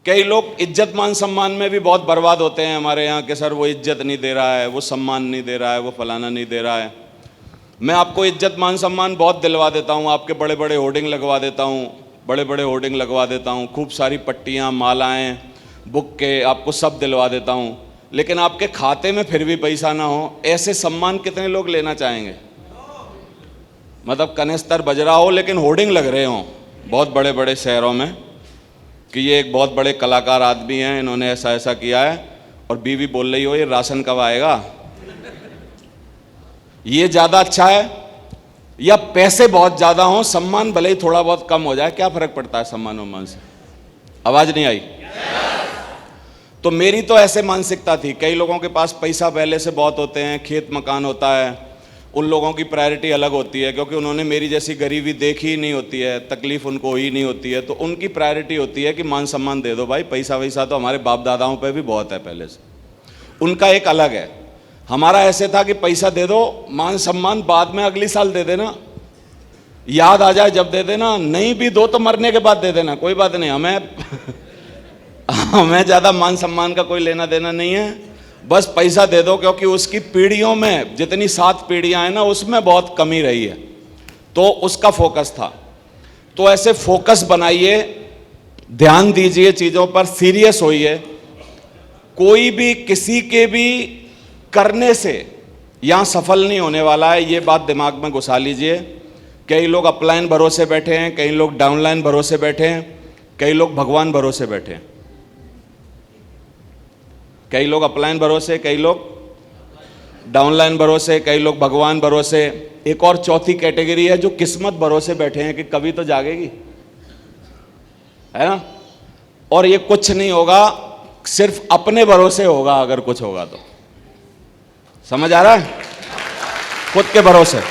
कई लोग इज्जत मान सम्मान में भी बहुत बर्बाद होते हैं हमारे यहाँ के, सर वो इज्जत नहीं दे रहा है, वो सम्मान नहीं दे रहा है, वो फलाना नहीं दे रहा है। मैं आपको इज्जत मान सम्मान बहुत दिलवा देता हूँ, आपके बड़े बड़े होर्डिंग लगवा देता हूँ, बड़े बड़े होर्डिंग लगवा देता हूँ, खूब सारी पट्टियाँ, मालाएँ, बुक्के, आपको सब दिलवा देता हूँ, लेकिन आपके खाते में फिर भी पैसा ना हो, ऐसे सम्मान कितने लोग लेना चाहेंगे? मतलब कनेस्तर बज रहा हो लेकिन होर्डिंग लग रहे हों बहुत बड़े बड़े शहरों में कि ये एक बहुत बड़े कलाकार आदमी हैं, इन्होंने ऐसा ऐसा किया है, और बीवी बोल रही हो ये राशन कब आएगा? ये ज़्यादा अच्छा है या पैसे बहुत ज़्यादा हों, सम्मान भले ही थोड़ा बहुत कम हो जाए, क्या फ़र्क पड़ता है सम्मान वम्मान से? आवाज़ नहीं आई? तो मेरी तो ऐसे मानसिकता थी। कई लोगों के पास पैसा पहले से बहुत होते हैं, खेत मकान होता है, उन लोगों की प्रायोरिटी अलग होती है, क्योंकि उन्होंने मेरी जैसी गरीबी देखी ही नहीं होती है, तकलीफ़ उनको ही नहीं होती है, तो उनकी प्रायोरिटी होती है कि मान सम्मान दे दो भाई, पैसा वैसा तो हमारे बाप दादाओं पे भी बहुत है पहले से, उनका एक अलग है। हमारा ऐसे था कि पैसा दे दो, मान सम्मान बाद में अगली साल दे देना, याद आ जाए जब दे देना, नहीं भी दो तो मरने के बाद दे देना, कोई बात नहीं, हमें ज़्यादा मान सम्मान का कोई लेना देना नहीं है, बस पैसा दे दो, क्योंकि उसकी पीढ़ियों में जितनी 7 पीढ़ियां हैं ना, उसमें बहुत कमी रही है, तो उसका फोकस था। तो ऐसे फोकस बनाइए, ध्यान दीजिए चीज़ों पर, सीरियस होइए। कोई भी किसी के भी करने से यहाँ सफल नहीं होने वाला है, ये बात दिमाग में घुसा लीजिए। कई लोग अपलाइन भरोसे बैठे हैं, कई लोग डाउनलाइन भरोसे बैठे हैं, कई लोग भगवान भरोसे बैठे हैं। कई लोग अपलाइन भरोसे, कई लोग डाउनलाइन भरोसे, कई लोग भगवान भरोसे। एक और चौथी कैटेगरी है जो किस्मत भरोसे बैठे हैं कि कभी तो जागेगी, है ना? और ये कुछ नहीं होगा, सिर्फ अपने भरोसे होगा, अगर कुछ होगा तो। समझ आ रहा है? खुद के भरोसे।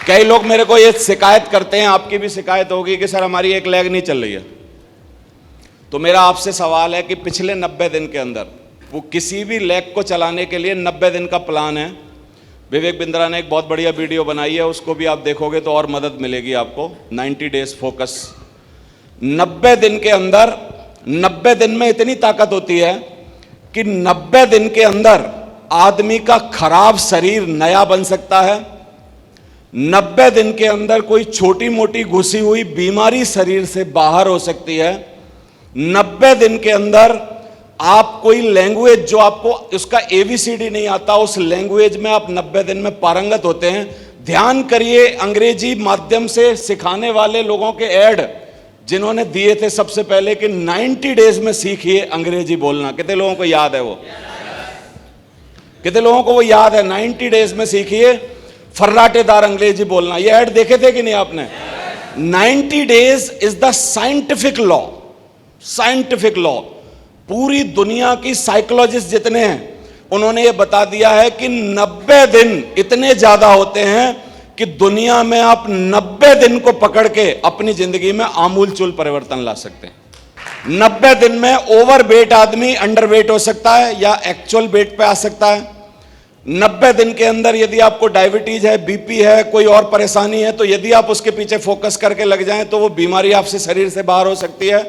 कई लोग मेरे को ये शिकायत करते हैं, आपकी भी शिकायत होगी कि सर हमारी एक लेग नहीं चल रही है। तो मेरा आपसे सवाल है कि पिछले 90 दिन के अंदर, वो किसी भी लेग को चलाने के लिए 90 दिन का प्लान है। विवेक बिंद्रा ने एक बहुत बढ़िया वीडियो बनाई है, उसको भी आप देखोगे तो और मदद मिलेगी आपको। 90 डेज फोकस, 90 दिन के अंदर, 90 दिन में इतनी ताकत होती है कि 90 दिन के अंदर आदमी का खराब शरीर नया बन सकता है। 90 दिन के अंदर कोई छोटी मोटी घुसी हुई बीमारी शरीर से बाहर हो सकती है। 90 दिन के अंदर आप कोई लैंग्वेज जो आपको उसका ABCD नहीं आता, उस लैंग्वेज में आप 90 दिन में पारंगत होते हैं। ध्यान करिए, अंग्रेजी माध्यम से सिखाने वाले लोगों के ऐड जिन्होंने दिए थे सबसे पहले कि 90 डेज में सीखिए अंग्रेजी बोलना। कितने लोगों को याद है वो? कितने लोगों को वो याद है? 90 डेज में सीखिए फर्राटेदार अंग्रेजी बोलना। ये ऐड देखे थे कि नहीं आपने? 90 days is the scientific law. Scientific law, पूरी दुनिया की साइकोलॉजिस्ट जितने हैं उन्होंने ये बता दिया है कि 90 दिन इतने ज्यादा होते हैं कि दुनिया में आप 90 दिन को पकड़ के अपनी जिंदगी में आमूलचूल परिवर्तन ला सकते हैं। 90 दिन में ओवर वेट आदमी अंडर वेट हो सकता है या एक्चुअल वेट पे आ सकता है। 90 दिन के अंदर यदि आपको डायबिटीज है, BP है, कोई और परेशानी है, तो यदि आप उसके पीछे फोकस करके लग जाएं तो वो बीमारी आपसे शरीर से बाहर हो सकती है।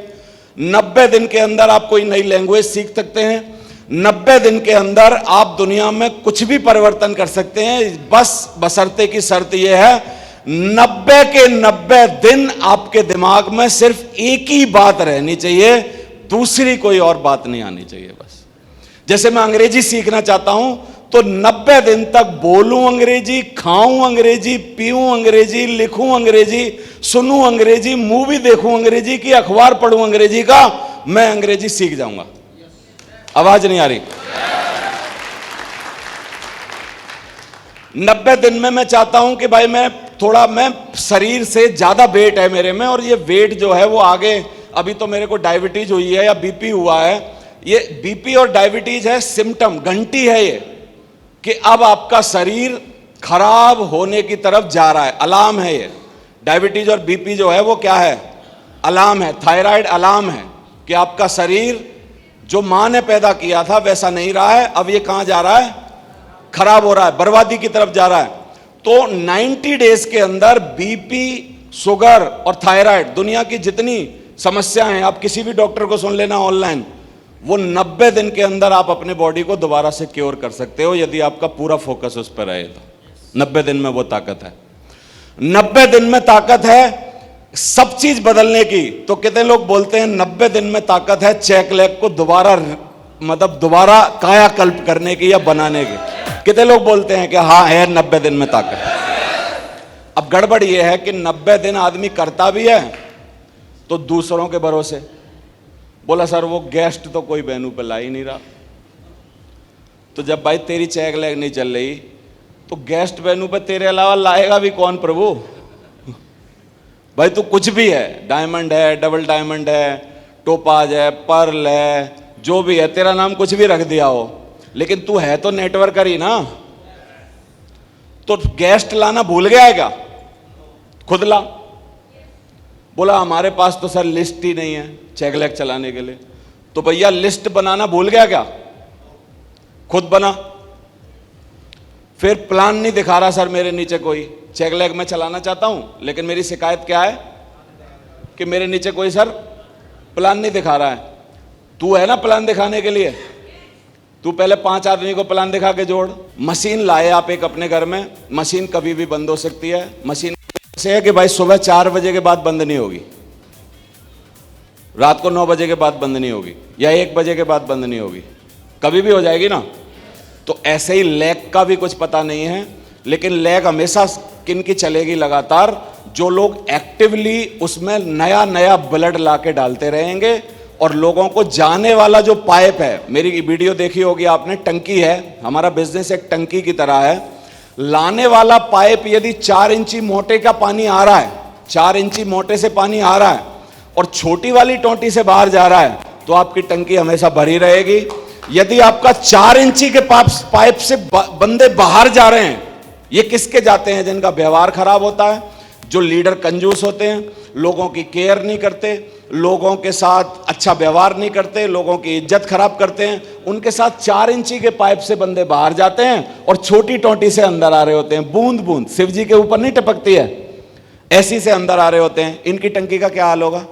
90 दिन के अंदर आप कोई नई लैंग्वेज सीख सकते हैं। 90 दिन के अंदर आप दुनिया में कुछ भी परिवर्तन कर सकते हैं, बस बशर्ते की शर्त यह है 90 के 90 दिन आपके दिमाग में सिर्फ एक ही बात रहनी चाहिए, दूसरी कोई और बात नहीं आनी चाहिए। बस जैसे मैं अंग्रेजी सीखना चाहता हूं तो 90 दिन तक बोलूं अंग्रेजी, खाऊं अंग्रेजी, पीऊं अंग्रेजी, लिखूं अंग्रेजी, सुनूं अंग्रेजी, मूवी देखूं अंग्रेजी की, अखबार पढ़ूं अंग्रेजी का, मैं अंग्रेजी सीख जाऊंगा। आवाज नहीं आ रही? 90 दिन में मैं चाहता हूं कि भाई मैं शरीर से ज्यादा वेट है मेरे में, और ये वेट जो है वो आगे, अभी तो मेरे को डायबिटीज हुई है या BP हुआ है। ये BP और डायबिटीज है सिम्टम, घंटी है ये कि अब आपका शरीर खराब होने की तरफ जा रहा है, अलार्म है ये। डायबिटीज और BP जो है वो क्या है? अलार्म है। थायराइड अलार्म है कि आपका शरीर जो मां ने पैदा किया था वैसा नहीं रहा है, अब ये कहां जा रहा है? खराब हो रहा है, बर्बादी की तरफ जा रहा है। तो 90 डेज के अंदर BP, शुगर और थायराइड, दुनिया की जितनी समस्याएं आप किसी भी डॉक्टर को सुन लेना ऑनलाइन, वो 90 दिन के अंदर आप अपने बॉडी को दोबारा से क्योर कर सकते हो यदि आपका पूरा फोकस उस पर रहे तो। 90 दिन में वो ताकत है, 90 दिन में ताकत है सब चीज बदलने की। तो कितने लोग बोलते हैं 90 दिन में ताकत है चेक लेग को दोबारा, मतलब दोबारा कायाकल्प करने की या बनाने की? कितने लोग बोलते हैं कि हाँ है 90 दिन में ताकत। अब गड़बड़ यह है कि 90 दिन आदमी करता भी है तो दूसरों के भरोसे। बोला सर वो गेस्ट तो कोई बेनू पे ला ही नहीं रहा। तो जब भाई तेरी चेक लेग नहीं चल रही तो गेस्ट बेनू पे तेरे अलावा लाएगा भी कौन प्रभु? भाई तू कुछ भी है, डायमंड है, डबल डायमंड है, टोपाज है, पर्ल है, जो भी है, तेरा नाम कुछ भी रख दिया हो, लेकिन तू है तो नेटवर्कर ही ना। तो गेस्ट लाना भूल गया है क्या? खुद ला। बोला हमारे पास तो सर लिस्ट ही नहीं है चेक लेग चलाने के लिए। तो भैया लिस्ट बनाना भूल गया क्या? खुद बना। फिर प्लान नहीं दिखा रहा सर मेरे नीचे कोई, चेक लेग में चलाना चाहता हूं लेकिन मेरी शिकायत क्या है कि मेरे नीचे कोई सर प्लान नहीं दिखा रहा है। तू है ना प्लान दिखाने के लिए, तू पहले 5 आदमी को प्लान दिखा के जोड़। मशीन लाए आप एक अपने घर में, मशीन कभी भी बंद हो सकती है। मशीन से है कि भाई सुबह 4 बजे के बाद बंद नहीं होगी, रात को 9 बजे के बाद बंद नहीं होगी, या 1 बजे के बाद बंद नहीं होगी, कभी भी हो जाएगी ना। तो ऐसे ही लेग का भी कुछ पता नहीं है, लेकिन लेग हमेशा किन की चलेगी लगातार? जो लोग एक्टिवली उसमें नया नया ब्लड ला के डालते रहेंगे। और लोगों को जाने वाला जो पाइप है, मेरी वीडियो देखी होगी आपने, टंकी है, हमारा बिजनेस एक टंकी की तरह है। लाने वाला पाइप यदि 4 इंची मोटे का पानी आ रहा है, 4 इंची मोटे से पानी आ रहा है और छोटी वाली टोंटी से बाहर जा रहा है, तो आपकी टंकी हमेशा भरी रहेगी। यदि आपका 4 इंची के पाइप से बंदे बाहर जा रहे हैं, ये किसके जाते हैं? जिनका व्यवहार खराब होता है, जो लीडर कंजूस होते हैं, लोगों की केयर नहीं करते, लोगों के साथ अच्छा व्यवहार नहीं करते, लोगों की इज्जत खराब करते हैं, उनके साथ 4 इंची के पाइप से बंदे बाहर जाते हैं और छोटी टोंटी से अंदर आ रहे होते हैं। बूंद बूंद शिव जी के ऊपर नहीं टपकती है, ऐसी से अंदर आ रहे होते हैं। इनकी टंकी का क्या हाल होगा?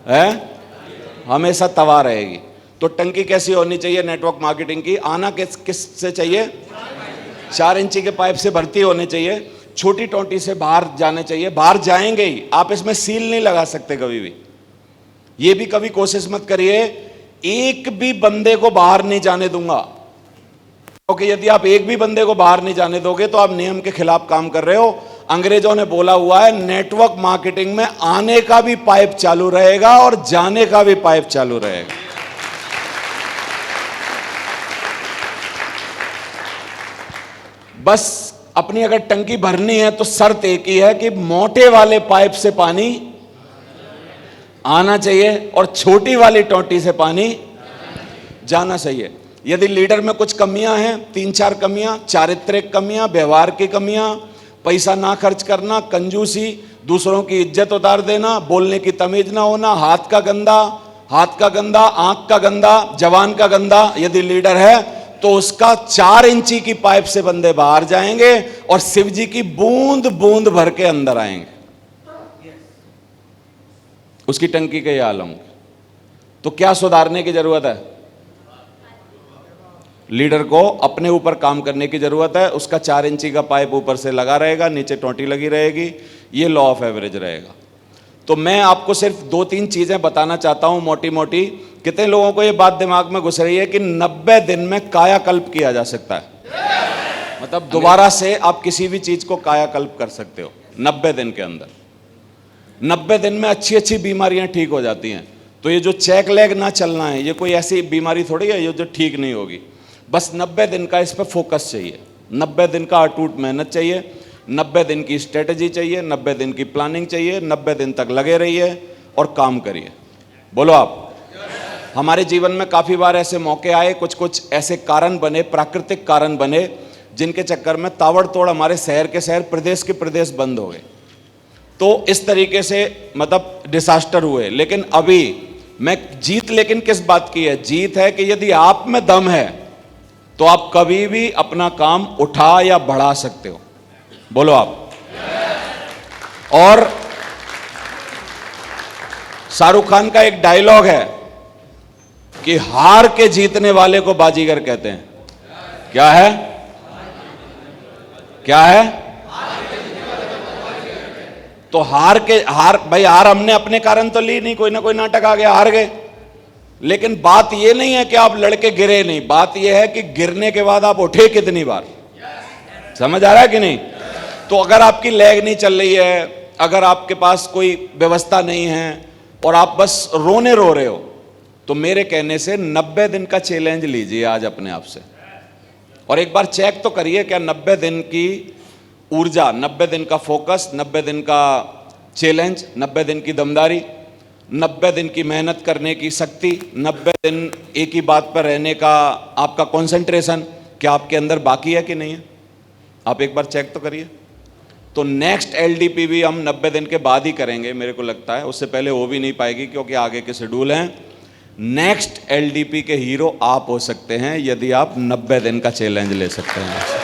है हमेशा तवा रहेगी। तो टंकी कैसी होनी चाहिए नेटवर्क मार्केटिंग की? आना किस से चाहिए? 4 इंची के पाइप से भर्ती होने चाहिए, छोटी टोंटी से बाहर जाने चाहिए। बाहर जाएंगे ही, आप इसमें सील नहीं लगा सकते कभी भी। ये भी कभी कोशिश मत करिए एक भी बंदे को बाहर नहीं जाने दूंगा, क्योंकि यदि आप एक भी बंदे को बाहर नहीं जाने दोगे तो आप नियम के खिलाफ काम कर रहे हो। अंग्रेजों ने बोला हुआ है नेटवर्क मार्केटिंग में आने का भी पाइप चालू रहेगा और जाने का भी पाइप चालू रहेगा। बस अपनी अगर टंकी भरनी है तो शर्त एक ही है कि मोटे वाले पाइप से पानी आना चाहिए और छोटी वाली टोंटी से पानी जाना चाहिए। यदि लीडर में कुछ कमियां हैं, 3-4 कमियां, चारित्रिक कमियां, व्यवहार की कमियां, पैसा ना खर्च करना, कंजूसी, दूसरों की इज्जत उतार देना, बोलने की तमीज ना होना, हाथ का गंदा, आंख का गंदा, जवान का गंदा यदि लीडर है तो उसका 4 इंची की पाइप से बंदे बाहर जाएंगे और शिव जी की बूंद बूंद भर के अंदर आएंगे। उसकी टंकी के हाल होंगे। तो क्या सुधारने की जरूरत है? लीडर को अपने ऊपर काम करने की जरूरत है। उसका 4 इंची का पाइप ऊपर से लगा रहेगा, नीचे टोंटी लगी रहेगी, ये लॉ ऑफ एवरेज रहेगा। तो मैं आपको सिर्फ 2-3 चीजें बताना चाहता हूं मोटी मोटी। कितने लोगों को ये बात दिमाग में घुस रही है कि 90 दिन में कायाकल्प किया जा सकता है? मतलब दोबारा से आप किसी भी चीज को कायाकल्प कर सकते हो 90 दिन के अंदर। 90 दिन में अच्छी अच्छी बीमारियां ठीक हो जाती हैं। तो ये जो चेक लेग ना चलना है, ये कोई ऐसी बीमारी थोड़ी है ये जो ठीक नहीं होगी। बस 90 दिन का इस पर फोकस चाहिए, 90 दिन का अटूट मेहनत चाहिए, 90 दिन की स्ट्रेटजी चाहिए, 90 दिन की प्लानिंग चाहिए, 90 दिन तक लगे रहिए और काम करिए। बोलो आप। हमारे जीवन में काफ़ी बार ऐसे मौके आए, कुछ कुछ ऐसे कारण बने, प्राकृतिक कारण बने, जिनके चक्कर में ताबड़तोड़ हमारे शहर के शहर, प्रदेश के प्रदेश बंद हो गए। तो इस तरीके से मतलब डिसास्टर हुए। लेकिन अभी मैं जीत, लेकिन किस बात की है? जीत है कि यदि आप में दम है तो आप कभी भी अपना काम उठा या बढ़ा सकते हो। बोलो आप। और शाहरुख खान का एक डायलॉग है कि हार के जीतने वाले को बाजीगर कहते हैं। क्या है? क्या है? तो हार भाई, हार हमने अपने कारण तो ली नहीं, कोई ना कोई नाटक आ गया, हार गए। लेकिन बात यह नहीं है कि आप लड़के गिरे नहीं, बात यह है कि गिरने के बाद आप उठे कितनी बार। समझ आ रहा है कि नहीं? तो अगर आपकी लेग नहीं चल रही है, अगर आपके पास कोई व्यवस्था नहीं है और आप बस रोने रो रहे हो, तो मेरे कहने से 90 दिन का चैलेंज लीजिए आज अपने आप से, और एक बार चेक तो करिए क्या 90 दिन की ऊर्जा, 90 दिन का फोकस, 90 दिन का चैलेंज, 90 दिन की दमदारी, 90 दिन की मेहनत करने की शक्ति, 90 दिन एक ही बात पर रहने का आपका कंसंट्रेशन, क्या आपके अंदर बाकी है कि नहीं है? आप एक बार चेक तो करिए। तो नेक्स्ट एलडीपी भी हम 90 दिन के बाद ही करेंगे, मेरे को लगता है, उससे पहले हो भी नहीं पाएगी क्योंकि आगे के शेड्यूल हैं। नेक्स्ट एलडीपी के हीरो आप हो सकते हैं यदि आप 90 दिन का चैलेंज ले सकते हैं।